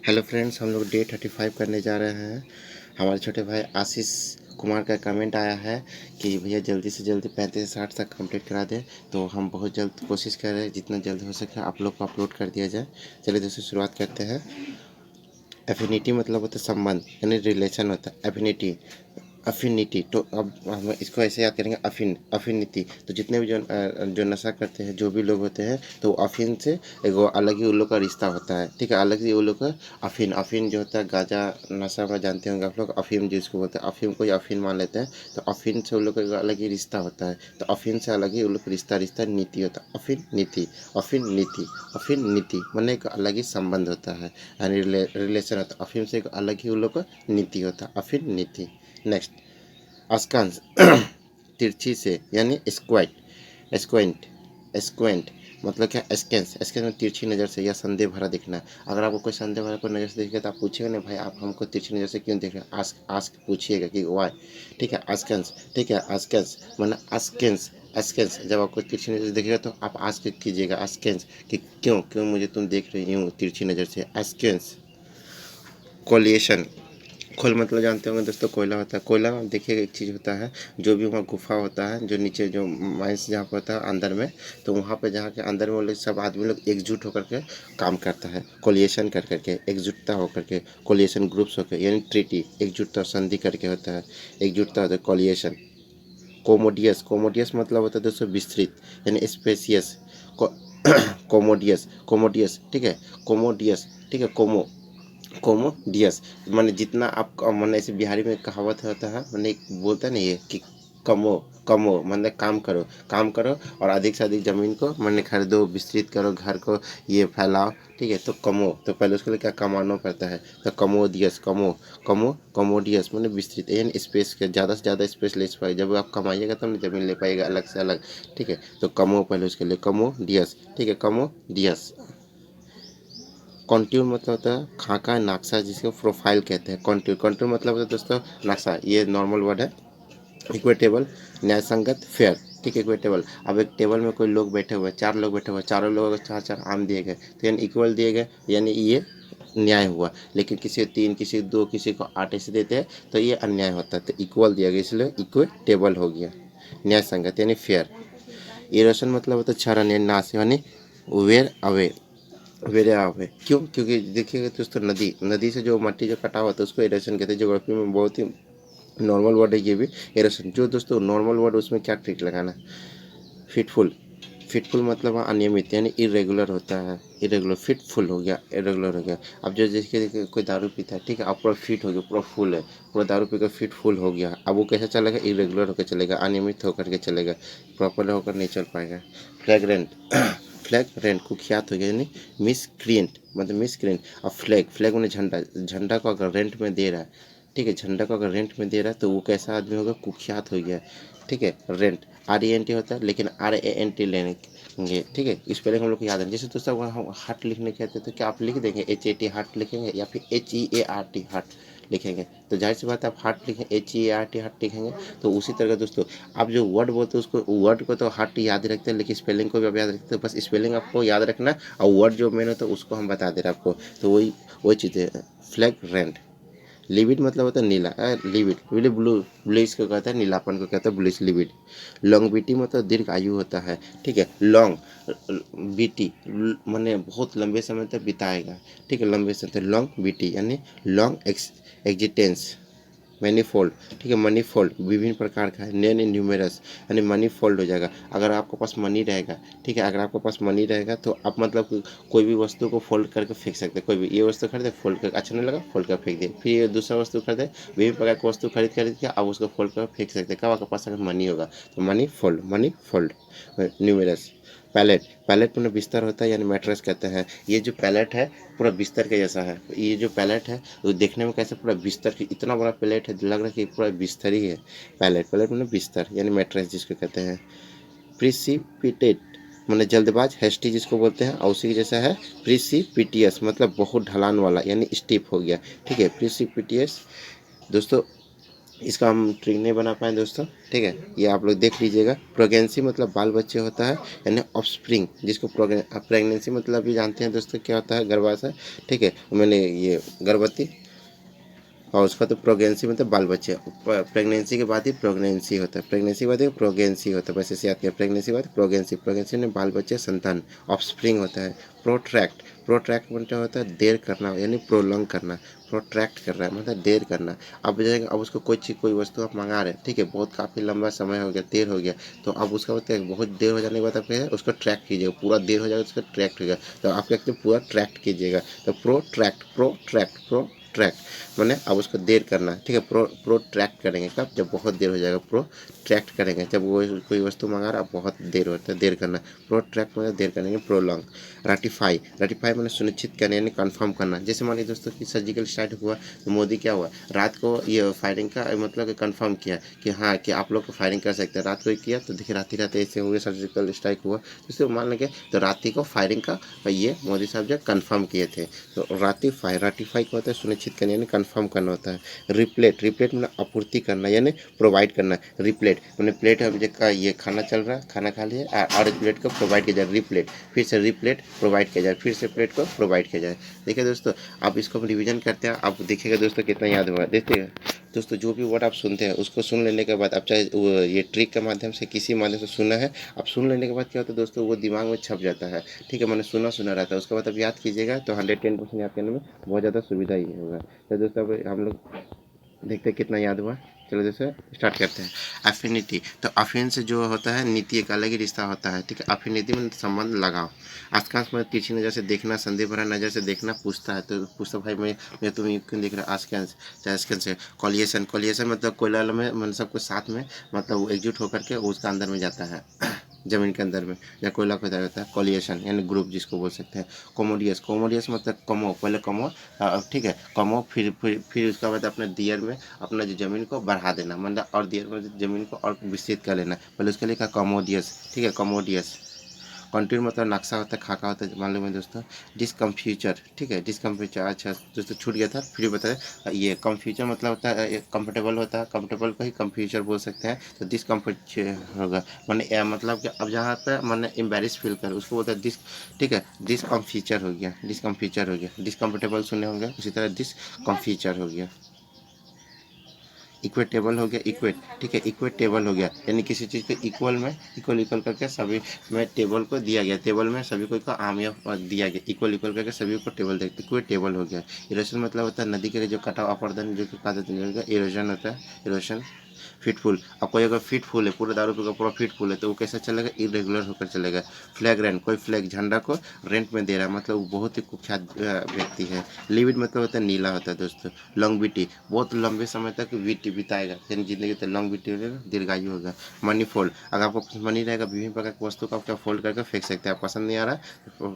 Hello friends, हम लोग day 35 करने जा रहे हैं। हमारे छोटे भाई आशीष कुमार का कमेंट आया है कि भैया जल्दी से जल्दी 35 से 60 तक कंप्लीट करा दें। तो हम बहुत जल्द कोशिश कर रहे हैं, जितना जल्द हो सके आप लोग को अपलोड कर दिया जाए। चलिए दोस्तों शुरुआत करते हैं। एफिनिटी मतलब होता है संबंध, यानी रिलेशन होता है। एफिनिटी अफिनिटी, तो अब हम इसको ऐसे याद करेंगे। अफिनिटी, तो जितने भी जो नशा करते हैं, जो भी लोग होते हैं, तो अफीन से एक वो अलग ही उन लोग का रिश्ता होता है। ठीक है, अलग ही उन लोग का अफीन जो होता है, गांजा नशा में जानते होंगे आप लोग। अफीम जिसको बोलते हैं, अफीम को ही अफीन मान लेते हैं। तो अफीन से उन लोग का एक अलग ही रिश्ता होता है। तो अफीन से अलग ही उन लोग का रिश्ता नीति होता है। अफीन नीति, अफीन नीति, अफीन नीति मैंने एक अलग ही संबंध होता है, यानी रिलेशन होता है। अफीम से एक अलग ही उन लोग का नीति होता है, अफीन नीति। नेक्स्ट, अस्कांस तिरछी से, यानी स्क्वाइट, स्क्वेंट, स्क्वेंट मतलब क्या? एस्केंस, एस्केंस में तिरछी नज़र से या संदेह भरा दिखना। अगर आपको कोई संदेह भरा कोई नज़र से दिखेगा तो आप पूछिएगा नहीं भाई आप हमको तिरछी नज़र से क्यों देख रहे हैं। आस्क, आस्क पूछिएगा कि वाई। ठीक है, आस्केंस। ठीक है, आस्केंस माना आस्केंस, एस्केंस। जब आपको तिरछी नज़र से दिखेगा तो आप आस्क कीजिएगा आस्केंस कि क्यों क्यों मुझे तुम देख रही हो तिरछी नज़र से। एस्केंस। कोलिएशन, खोल मतलब जानते होंगे दोस्तों, कोयला होता है। कोयला देखिए एक चीज़ होता है, जो भी वहाँ गुफा होता है, जो नीचे जो माइंस जहाँ पर होता है अंदर में, तो वहाँ पे जहाँ के अंदर में वो लोग सब आदमी लोग एकजुट होकर के काम करता है। कोलिएशन कर करके, एकजुटता होकर के, कोलिएशन ग्रुप्स होकर, यानी ट्रीटी, एकजुटता संधि करके होता है, एकजुटता होता है कोलिएशन। कोमोडियस, कोमोडियस मतलब होता है दोस्तों विस्तृत, यानी स्पेसियस। कोमोडियस, कोमोडियस। ठीक है, कोमोडियस। ठीक है, कोमोडियस माने जितना आप माने, ऐसे बिहारी में कहावत होता है, मैंने एक बोलता नहीं है कि कमो, कमो मतलब काम करो, काम करो और अधिक से अधिक ज़मीन को मैंने खरीदो, विस्तृत करो, घर को ये फैलाओ। ठीक है, तो कमो, तो पहले उसके लिए क्या कमाना पड़ता है, तो कमोडियस, कमोडियस मैंने विस्तृत, यानी स्पेस के ज़्यादा से ज़्यादा स्पेस ले पाए। जब आप कमाइएगा तब तो ज़मीन ले पाइएगा अलग से अलग। ठीक है, तो कमो पहले उसके लिए कमोडियस। ठीक है, कमोडियस। कॉन्टूर मतलब होता है खाका नक्शा, जिसको प्रोफाइल कहते हैं। कॉन्टूर, कॉन्टूर मतलब होता है दोस्तों नक्शा, ये नॉर्मल वर्ड है। इक्वेटेबल, न्याय संगत, फेयर। ठीक है, इक्वेटेबल। अब एक टेबल में कोई लोग बैठे हुए हैं, 4 लोग बैठे हुए हैं, चारों लोगों को 4-4 आम दिए गए, तो यानी इक्वल दिए गए, यानी ये न्याय हुआ। लेकिन किसी को 3, किसी को 2, किसी को 8 ऐसे देते हैं तो ये अन्याय होता है। तो इक्वल दिया गया, इसलिए इक्वेटेबल हो गया। न्याय संगत यानी फेयर। इरोशन मतलब होता है क्षरण यानी नाश, यानी वेयर अवे, वेरे आप है। क्यों? क्योंकि देखिएगा दोस्तों, नदी, नदी से जो मट्टी जो कटा हुआ था उसको इरेशन कहते हैं। ज्योग्राफी में बहुत ही नॉर्मल वर्ड है ये भी, इरेशन। जो दोस्तों नॉर्मल वर्ड, उसमें क्या ट्रिक लगाना। फिटफुल, फिटफुल मतलब अनियमित, यानी इरेगुलर होता है। इरेगुलर, फिटफुल हो गया, इरेगुलर हो गया। अब जो देखिए कोई दारू पीता है, ठीक है, अब पूरा फिट हो गया, पूरा फुल है, पूरा दारू पीकर फिटफुल हो गया। अब वो कैसे चलेगा? इरेगुलर होकर चलेगा, अनियमित होकर के चलेगा, प्रॉपर होकर नहीं चल पाएगा। फ्लैग्रेंट, फ्लैग रेंट कुख्यात हो गया, यानी मिसक्रिएंट मतलब मिसक्रिएंट। और फ्लैग, फ्लैग मैंने झंडा, झंडा को अगर रेंट में दे रहा है, ठीक है, झंडा को अगर रेंट में दे रहा है तो वो कैसा आदमी होगा? कुख्यात हो गया। ठीक है, रेंट RENT होता है, लेकिन RANT लेंगे। ठीक है, स्पेलिंग हम लोग को याद है। जैसे दोस्तों हम हार्ट लिखने कहते हैं तो क्या आप लिख देंगे HAT हार्ट लिखेंगे, या फिर HEART हार्ट लिखेंगे? तो जाहिर सी बात है आप हार्ट लिखें, HEART हार्ट लिखेंगे। तो उसी तरह दोस्तों, आप जो वर्ड बोलते हैं उसको, वर्ड को तो हार्ट याद रखते हैं, लेकिन स्पेलिंग को भी आप याद रखते हैं। बस स्पेलिंग आपको याद रखना है और वर्ड जो मेन होता है उसको हम बता दे रहे हैं आपको। तो वही चीज़ है। Flag rent. लिविड मतलब होता है नीला, लिविड, ब्लू, ब्लूइश को कहता है, नीलापन को कहता है ब्लूइश, लिविड। लॉन्गविटी मतलब दीर्घ आयु होता है। ठीक है, लॉन्ग बीटी माने बहुत लंबे समय तक बिताएगा। ठीक है, लंबे समय तक, लॉन्ग बीटी यानी लॉन्ग एग्जिस्टेंस। मैनीफोल्ड, ठीक है, मनीफोल्ड विभिन्न प्रकार का है। नेन न्यूमेरस यानी मनी फोल्ड हो जाएगा। अगर आपके पास मनी रहेगा, ठीक है, अगर आपके पास मनी रहेगा तो आप मतलब कोई भी वस्तु को फोल्ड करके फेंक सकते हैं। कोई भी ये वस्तु खरीदे, फोल्ड करके, अच्छा नहीं लगा, फोल्ड कर फेंक दिए। फिर ये दूसरा वस्तु खरीदे, विभिन्न प्रकार की वस्तु खरीद के आप उसको फोल्ड कर फेंक सकते हैं। कब आपके पास अगर मनी होगा तो money fold numerous. Pallet, pallet में बिस्तर होता है, यानी मैट्रेस कहते हैं। ये जो पैलेट है पूरा बिस्तर के जैसा है। ये जो पैलेट है वो देखने में कैसे, पूरा बिस्तर की इतना बड़ा प्लेट है, लग रहा है कि पूरा बिस्तर ही है। पैलेट, पैलेट मतलब बिस्तर यानी मैट्रेस जिसको कहते हैं। प्रिसिपिटेट मतलब जल्दबाज, हेस्टी जिसको बोलते हैं, और उसी के जैसा है प्रिसिपिटियस मतलब बहुत ढलान वाला, यानी स्टीप हो गया। ठीक है, प्रिसिपिटियस। दोस्तों इसका हम ट्री नहीं बना पाए दोस्तों, ठीक है। ये आप लोग देख लीजिएगा। प्रेगनेंसी मतलब बाल बच्चे होता है, यानी ऑफस्प्रिंग, जिसको प्रेगनेंसी मतलब भी जानते हैं दोस्तों क्या होता है, गर्भाशय, ठीक है। मैंने ये गर्भवती, और उसका तो प्रेगनेंसी मतलब बाल बच्चे। प्रेगनेंसी के बाद ही प्रेगनेंसी होता है, प्रेगनेंसी के बाद ही प्रेगनेंसी होता है, वैसे से याद किया, प्रेगनेंसी के बाद प्रेगनेंसी, प्रेगनेंसी में बाल बच्चे संतान, ऑफस्प्रिंग होता है। प्रोट्रैक्ट, प्रोट्रैक्ट मतलब होता है देर करना, यानी प्रोलॉन्ग करना। प्रोट्रैक्ट कर रहा है मतलब देर करना। अब जाएगा, अब उसको कोई चीज़, कोई वस्तु आप मंगा रहे हैं, ठीक है, बहुत काफ़ी लंबा समय हो गया, देर हो गया, तो अब उसका मतलब बहुत देर हो जाने के बाद आप उसको ट्रैक कीजिएगा, पूरा देर हो जाएगा, उसका ट्रैक्ट हो गया, तो आप क्या कहते हैं, पूरा ट्रैक्ट कीजिएगा। तो प्रोट्रैक्ट, प्रोट्रैक्ट, प्रोट्रैक्ट मैंने अब उसको देर करना है, ठीक है। प्रोट्रैक्ट करेंगे कब, जब बहुत देर हो जाएगा। प्रोट्रैक्ट करेंगे जब वो कोई वस्तु मंगा रहा, बहुत देर होता है, देर करना। प्रोट्रैक्ट मतलब देर करेंगे, प्रोलॉन्ग। राटिफाई, राटिफाई मैंने सुनिश्चित करना, यानी कन्फर्म करना। जैसे मान लीजिए दोस्तों कि सर्जिकल स्ट्राइक हुआ, तो मोदी क्या हुआ, रात को ये फायरिंग का मतलब कन्फर्म किया कि हाँ, कि आप लोग को फायरिंग कर सकते हैं। रात को ही किया, तो देखिए रात ही रात ऐसे हुए, सर्जिकल स्ट्राइक हुआ, तो इससे मान लेंगे, तो रात ही को फायरिंग का ये मोदी साहब जो कन्फर्म किए थे। तो राटिफाई, राटिफाई क्या होता है, सुनिश्चित करना, यानी कन्फर्म करना होता है। रिप्लेट, रिप्लेट मतलब आपूर्ति करना, यानी प्रोवाइड करना। रिप्लेट मैंने प्लेट है का ये खाना चल रहा है, खाना खा लिया, और एक प्लेट को प्रोवाइड किया जाए, रिप्लेट, फिर से रिप्लेट प्रोवाइड किया जाए, फिर से प्लेट को प्रोवाइड किया जाए। देखिए दोस्तों, आप इसको हम रिवीजन करते हैं, आप देखिएगा दोस्तों कितना याद हुआ। देखिएगा दोस्तों, जो भी वर्ड आप सुनते हैं उसको सुन लेने के बाद, आप चाहे ये ट्रिक के माध्यम से, किसी माध्यम से सुना है, आप सुन लेने के बाद क्या होता है दोस्तों, वो दिमाग में छप जाता है, ठीक है। मैंने सुना सुना रहता है, उसके बाद आप याद कीजिएगा, तो 110% याद करने में बहुत ज़्यादा सुविधा ही होगा। तो दोस्तों अब हम लोग देखते हैं कितना याद हुआ। चलो जैसे स्टार्ट करते हैं। एफिनिटी, तो अफिन से जो होता है नीति, एक अलग ही रिश्ता होता है, ठीक है। एफिनिटी में संबंध लगाओ। आसपास में तिरछी नज़र से देखना, संदेह भरा नज़र से देखना, पूछता है, तो पूछता भाई मैं तुम्हें क्यों देख रहा, आस्कन से। कॉलिएशन, कॉलिएशन मतलब कोयला में मतलब सबको साथ में, मतलब वो एकजुट होकर के उसका अंदर में जाता है जमीन के अंदर में, या कोयला खुदा रहता है। कॉलिएशन यानी ग्रुप जिसको बोल सकते हैं। कोमोडियस, कोमोडियस मतलब कमो, पहले कमो, ठीक है, कमो, फिर उसके बाद अपने दियर में अपना जो ज़मीन को बढ़ा देना, मतलब और दियर में ज़मीन को और विस्तृत कर लेना, पहले उसके लिए कहा कमोडियस, ठीक है, कमोडियस। कंटूर मतलब नक्शा होता है, खाका होता है, मालूम है दोस्तों। डिसकम्फ्यूचर, ठीक है, डिसकम्फ्यूचर, अच्छा दोस्तों छूट गया था, फिर बताए। ये कम्फ्यूचर मतलब होता है कंफर्टेबल होता है, कंफर्टेबल को ही कम्फ्यूचर बोल सकते हैं, तो डिसकम्फ्यूचर होगा, मैंने मतलब कि अब जहाँ पे मैंने एम्बेरस फील कर, उसको बोलता है डिस, ठीक है, डिसकम्फ्यूचर हो गया, डिसकम्फ्यूचर हो गया। डिसकम्फर्टेबल सुने होंगे, उसी तरह डिसकम्फ्यूचर हो गया। इक्वेटेबल हो गया, इक्वेट, ठीक है, इक्वेट टेबल हो गया, यानी किसी चीज़ को इक्वल में, इक्वल इक्वल करके सभी में टेबल को दिया गया, टेबल में सभी को आमिया दिया गया, इक्वल इक्वल करके सभी को टेबल दे, इक्वेट टेबल हो गया। इरोशन मतलब होता है नदी के जो कटाव, अपर्दन जो कहा जाता है, इरोजन होता है, इरोशन। फिटफुल, अब कोई अगर फिटफुल है, पूरा दारू पी का पूरा फिटफुल है, तो वो कैसे चलेगा, इरेगुलर होकर चलेगा। फ्लैग, कोई फ्लैग झंडा को रेंट में दे रहा है, मतलब वो बहुत ही कुख्यात व्यक्ति है। लिविड मतलब होता है नीला होता है दोस्तों। लॉन्गविटी, बहुत लंबे समय तक वीटी बिताएगा, यानी जिंदगी तो लॉन्गविटी होगा, दीर्घायु होगा। मनी फोल्ड, अगर आपको मनी रहेगा, विभिन्न प्रकार की वस्तु को आप क्या फोल्ड करके फेंक सकते हैं, आप पसंद नहीं आ रहा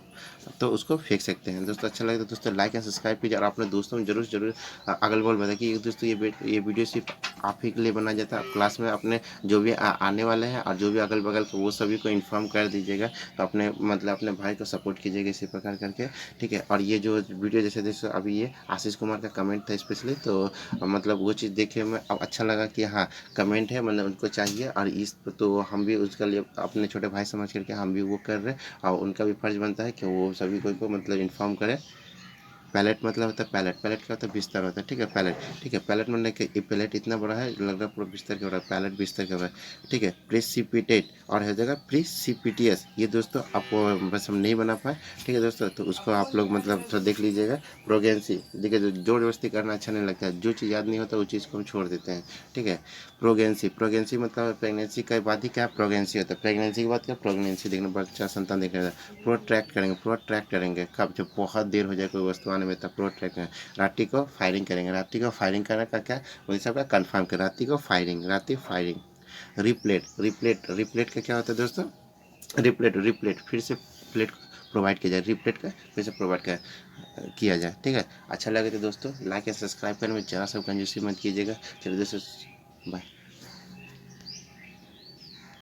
तो उसको फेंक सकते हैं दोस्तों। अच्छा लगे तो दोस्तों लाइक एंड सब्सक्राइब कीजिए, और अपने दोस्तों में जरूर जरूर अगल बगल बताइए कि दोस्तों ये वीडियो सिर्फ आप ही के लिए बनाया जाता है। क्लास में अपने जो भी आने वाले हैं, और जो भी अगल बगल के, वो सभी को इन्फॉर्म कर दीजिएगा, तो अपने मतलब अपने भाई को सपोर्ट कीजिएगा इसी प्रकार करके, ठीक है। और ये जो वीडियो जैसे जैसे अभी ये आशीष कुमार का कमेंट था स्पेशली, तो मतलब वो चीज़ देखे में अब अच्छा लगा कि हाँ, कमेंट है, मतलब उनको चाहिए, और इस तो हम भी उसके लिए अपने छोटे भाई समझ करके हम भी वो कर रहे हैं, और उनका भी फर्ज बनता है कि वो सभी को मतलब इन्फॉर्म करें। पैलेट मतलब होता है, पैलेट, पैलेट क्या होता है, बिस्तर होता है, ठीक है, पैलेट, ठीक है। पैलेट मतलब कि ये पैलेट इतना बड़ा है, लग रहा है पूरा बिस्तर के बड़ा, पैलेट बिस्तर के बड़ा, ठीक है। प्रेसिपिटेट, और हो जाएगा प्रीसिपिटियस, ये दोस्तों आपको बस हम नहीं बना पाए, ठीक है दोस्तों, तो उसको आप लोग मतलब थोड़ा देख लीजिएगा। प्रोगेंसी, देखिए जो जोर जबरदस्ती करना अच्छा नहीं लगता है, जो चीज़ याद नहीं होता वो चीज़ को हम छोड़ देते हैं, ठीक है। प्रोगेंसी, प्रोगेंसी मतलब प्रेगनेंसी के बाद ही क्या प्रोगेंसी होता है, प्रेगनेंसी के बाद क्या प्रोगनेंसी देखना, बच्चा संतान देखने, प्रोट्रैक्ट करेंगे, प्रोट्रैक्ट करेंगे कब, जब बहुत देर हो जाए कोई वस्तु आने में, तब प्रोट्रैक्ट करेंगे। रात्रि को फायरिंग करेंगे, रात्रि को फायरिंग करने का क्या उन सबका कन्फर्म कर, रात्रि को फायरिंग, रात्रि फायरिंग। रिप्लेट, रिप्लेट, रिप्लेट का क्या होता है दोस्तों, रिप्लेट, रिप्लेट फिर से प्लेट प्रोवाइड किया जाए, रिप्लेट का फिर से प्रोवाइड किया जाए, ठीक है। अच्छा लगे तो दोस्तों लाइक एंड सब्सक्राइब करने में जरा सा कंजूसी मत कीजिएगा। चलिए दोस्तों, बाय।